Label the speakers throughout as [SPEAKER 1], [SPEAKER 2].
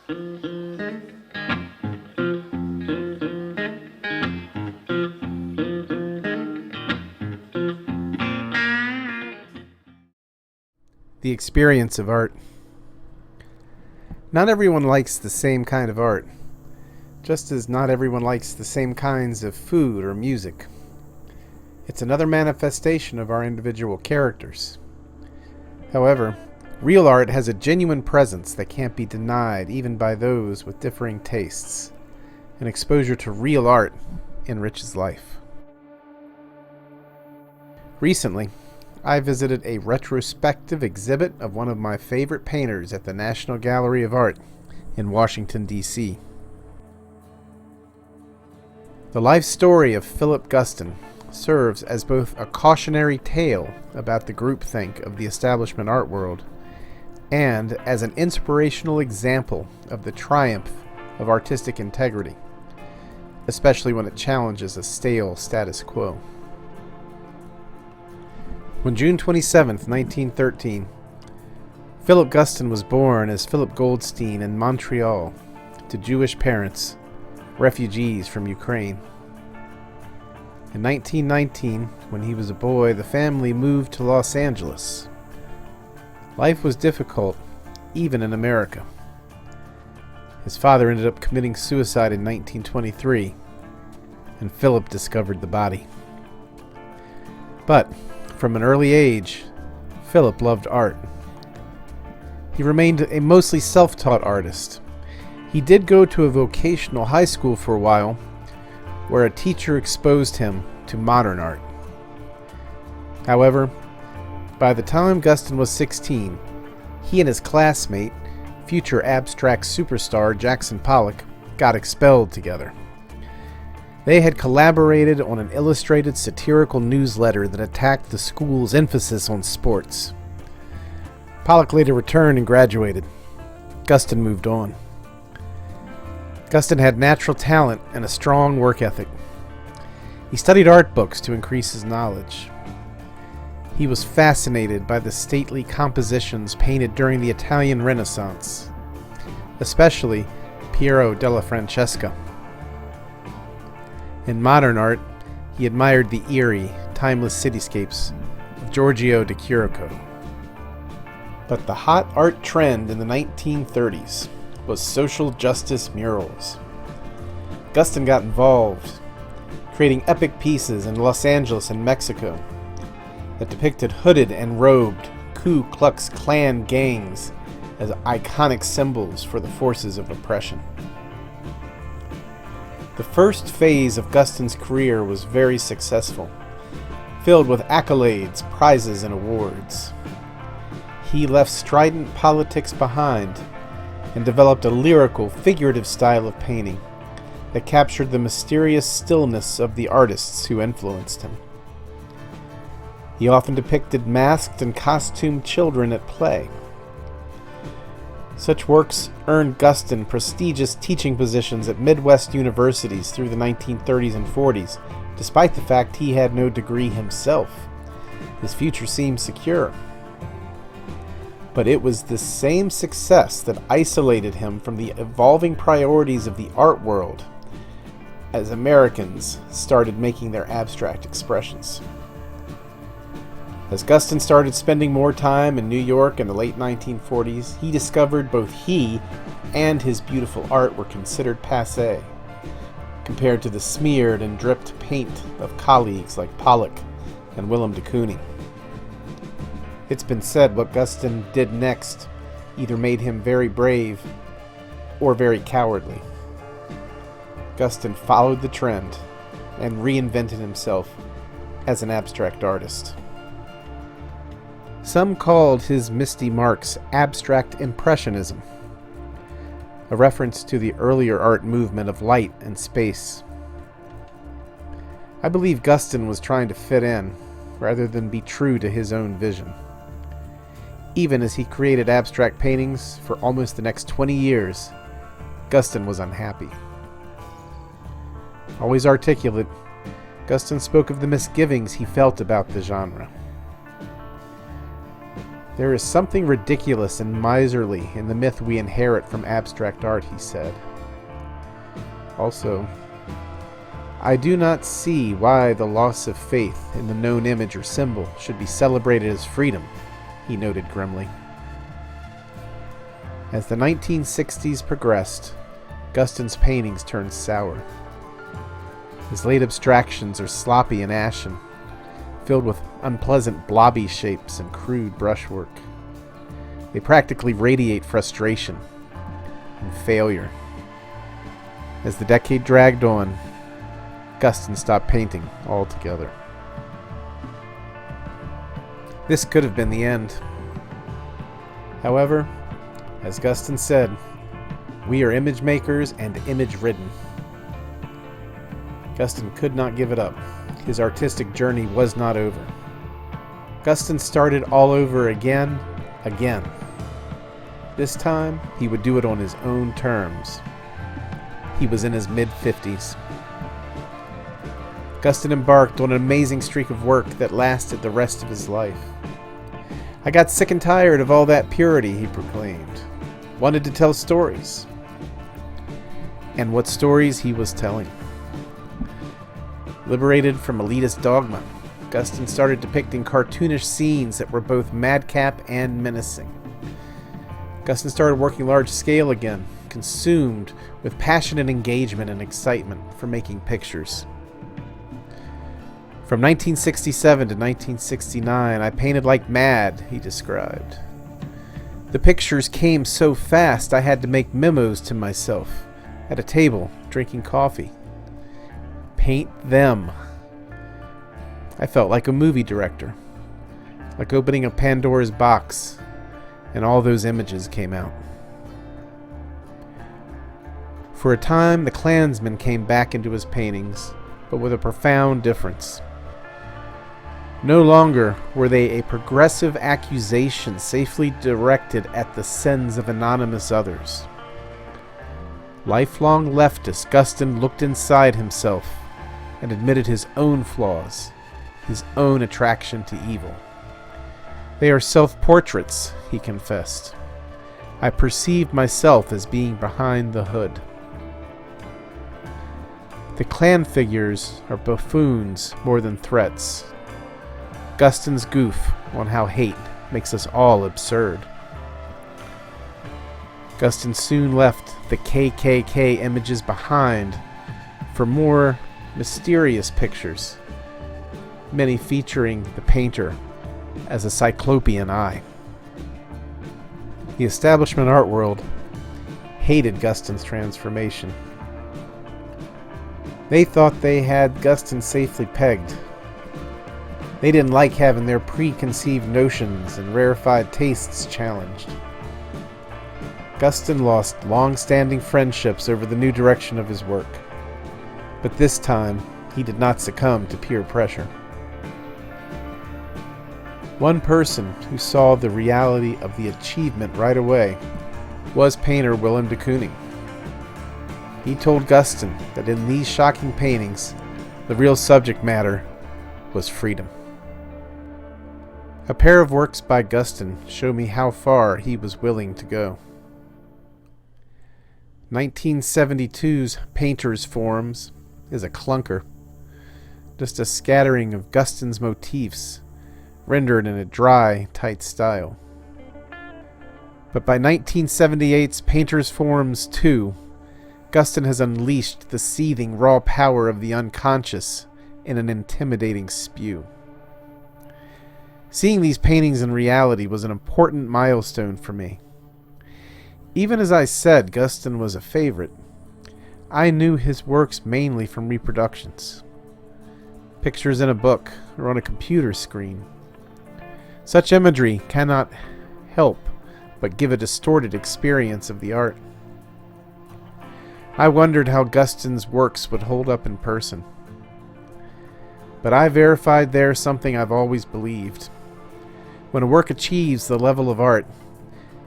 [SPEAKER 1] The experience of art. Not everyone likes the same kind of art, just as not everyone likes the same kinds of food or music. It's another manifestation of our individual characters. However, real art has a genuine presence that can't be denied even by those with differing tastes. An exposure to real art enriches life. Recently, I visited a retrospective exhibit of one of my favorite painters at the National Gallery of Art in Washington, D.C. The life story of Philip Guston serves as both a cautionary tale about the groupthink of the establishment art world and as an inspirational example of the triumph of artistic integrity, especially when it challenges a stale status quo. On June 27, 1913, Philip Guston was born as Philip Goldstein in Montreal to Jewish parents, refugees from Ukraine. In 1919, when he was a boy, the family moved to Los Angeles. Life was difficult, even in America. His father ended up committing suicide in 1923, and Philip discovered the body. But from an early age, Philip loved art. He remained a mostly self-taught artist. He did go to a vocational high school for a while, where a teacher exposed him to modern art. However, by the time Guston was 16, he and his classmate, future abstract superstar Jackson Pollock, got expelled together. They had collaborated on an illustrated satirical newsletter that attacked the school's emphasis on sports. Pollock later returned and graduated. Guston moved on. Guston had natural talent and a strong work ethic. He studied art books to increase his knowledge. He was fascinated by the stately compositions painted during the Italian Renaissance, especially Piero della Francesca. In modern art, he admired the eerie, timeless cityscapes of Giorgio de Chirico. But the hot art trend in the 1930s was social justice murals. Guston got involved, creating epic pieces in Los Angeles and Mexico that depicted hooded and robed Ku Klux Klan gangs as iconic symbols for the forces of oppression. The first phase of Guston's career was very successful, filled with accolades, prizes, and awards. He left strident politics behind and developed a lyrical, figurative style of painting that captured the mysterious stillness of the artists who influenced him. He often depicted masked and costumed children at play. Such works earned Guston prestigious teaching positions at Midwest universities through the 1930s and 40s, despite the fact he had no degree himself. His future seemed secure. But it was this same success that isolated him from the evolving priorities of the art world as Americans started making their abstract expressions. As Guston started spending more time in New York in the late 1940s, he discovered both he and his beautiful art were considered passé, compared to the smeared and dripped paint of colleagues like Pollock and Willem de Kooning. It's been said what Guston did next either made him very brave or very cowardly. Guston followed the trend and reinvented himself as an abstract artist. Some called his misty marks abstract impressionism, a reference to the earlier art movement of light and space. I believe Guston was trying to fit in rather than be true to his own vision. Even as he created abstract paintings for almost the next 20 years, Guston was unhappy. Always articulate, Guston spoke of the misgivings he felt about the genre. There is something ridiculous and miserly in the myth we inherit from abstract art, he said. Also, I do not see why the loss of faith in the known image or symbol should be celebrated as freedom, he noted grimly. As the 1960s progressed, Guston's paintings turned sour. His late abstractions are sloppy and ashen, filled with unpleasant blobby shapes and crude brushwork. They practically radiate frustration and failure. As the decade dragged on, Guston stopped painting altogether. This could have been the end. However, as Guston said, we are image makers and image ridden. Guston could not give it up. His artistic journey was not over. Guston started all over again. This time, he would do it on his own terms. He was in his mid-50s. Guston embarked on an amazing streak of work that lasted the rest of his life. I got sick and tired of all that purity, he proclaimed. Wanted to tell stories. And what stories he was telling. Liberated from elitist dogma, Guston started depicting cartoonish scenes that were both madcap and menacing. Guston started working large scale again, consumed with passionate engagement and excitement for making pictures. From 1967 to 1969, I painted like mad, he described. The pictures came so fast I had to make memos to myself at a table, drinking coffee. Paint them. I felt like a movie director, like opening a Pandora's box, and all those images came out. For a time, the Klansmen came back into his paintings, but with a profound difference. No longer were they a progressive accusation safely directed at the sins of anonymous others. Lifelong leftist Guston looked inside himself and admitted his own flaws, his own attraction to evil. They are self-portraits, he confessed. I perceived myself as being behind the hood. The Klan figures are buffoons more than threats. Guston's goof on how hate makes us all absurd. Guston soon left the KKK images behind for more mysterious pictures, many featuring the painter as a cyclopean eye. The establishment art world hated Guston's transformation. They thought they had Guston safely pegged. They didn't like having their preconceived notions and rarefied tastes challenged. Guston lost long-standing friendships over the new direction of his work. But this time, he did not succumb to peer pressure. One person who saw the reality of the achievement right away was painter Willem de Kooning. He told Guston that in these shocking paintings, the real subject matter was freedom. A pair of works by Guston show me how far he was willing to go. 1972's Painter's Forms is a clunker, just a scattering of Guston's motifs, rendered in a dry, tight style. But by 1978's Painter's Forms 2, Guston has unleashed the seething raw power of the unconscious in an intimidating spew. Seeing these paintings in reality was an important milestone for me. Even as I said Guston was a favorite, I knew his works mainly from reproductions. Pictures in a book or on a computer screen. Such imagery cannot help but give a distorted experience of the art. I wondered how Guston's works would hold up in person. But I verified there something I've always believed. When a work achieves the level of art,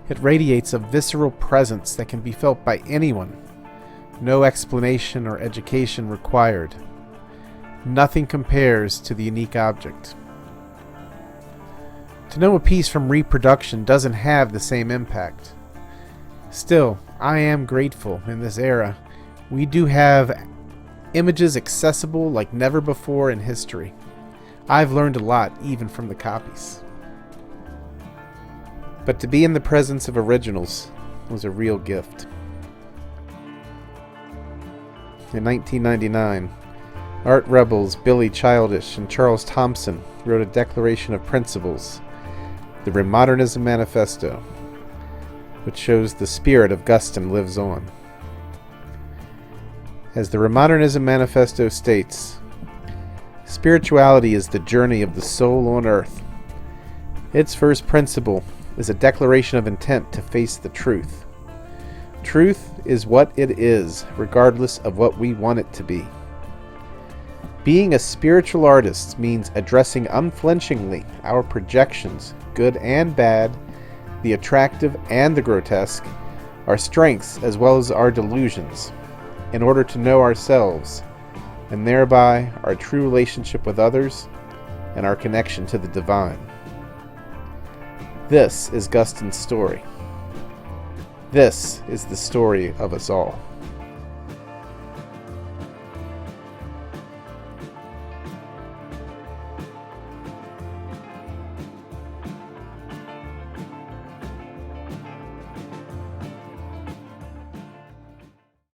[SPEAKER 1] it radiates a visceral presence that can be felt by anyone. No explanation or education required. Nothing compares to the unique object. To know a piece from reproduction doesn't have the same impact. Still, I am grateful in this era. We do have images accessible like never before in history. I've learned a lot even from the copies. But to be in the presence of originals was a real gift. In 1999, art rebels Billy Childish and Charles Thompson wrote a Declaration of Principles, the Remodernism Manifesto, which shows the spirit of Guston lives on. As the Remodernism Manifesto states, spirituality is the journey of the soul on earth. Its first principle is a declaration of intent to face the truth. Truth is what it is, regardless of what we want it to be. Being a spiritual artist means addressing unflinchingly our projections, good and bad, the attractive and the grotesque, our strengths as well as our delusions, in order to know ourselves, and thereby our true relationship with others and our connection to the divine. This is Guston's story. This is the story of us all.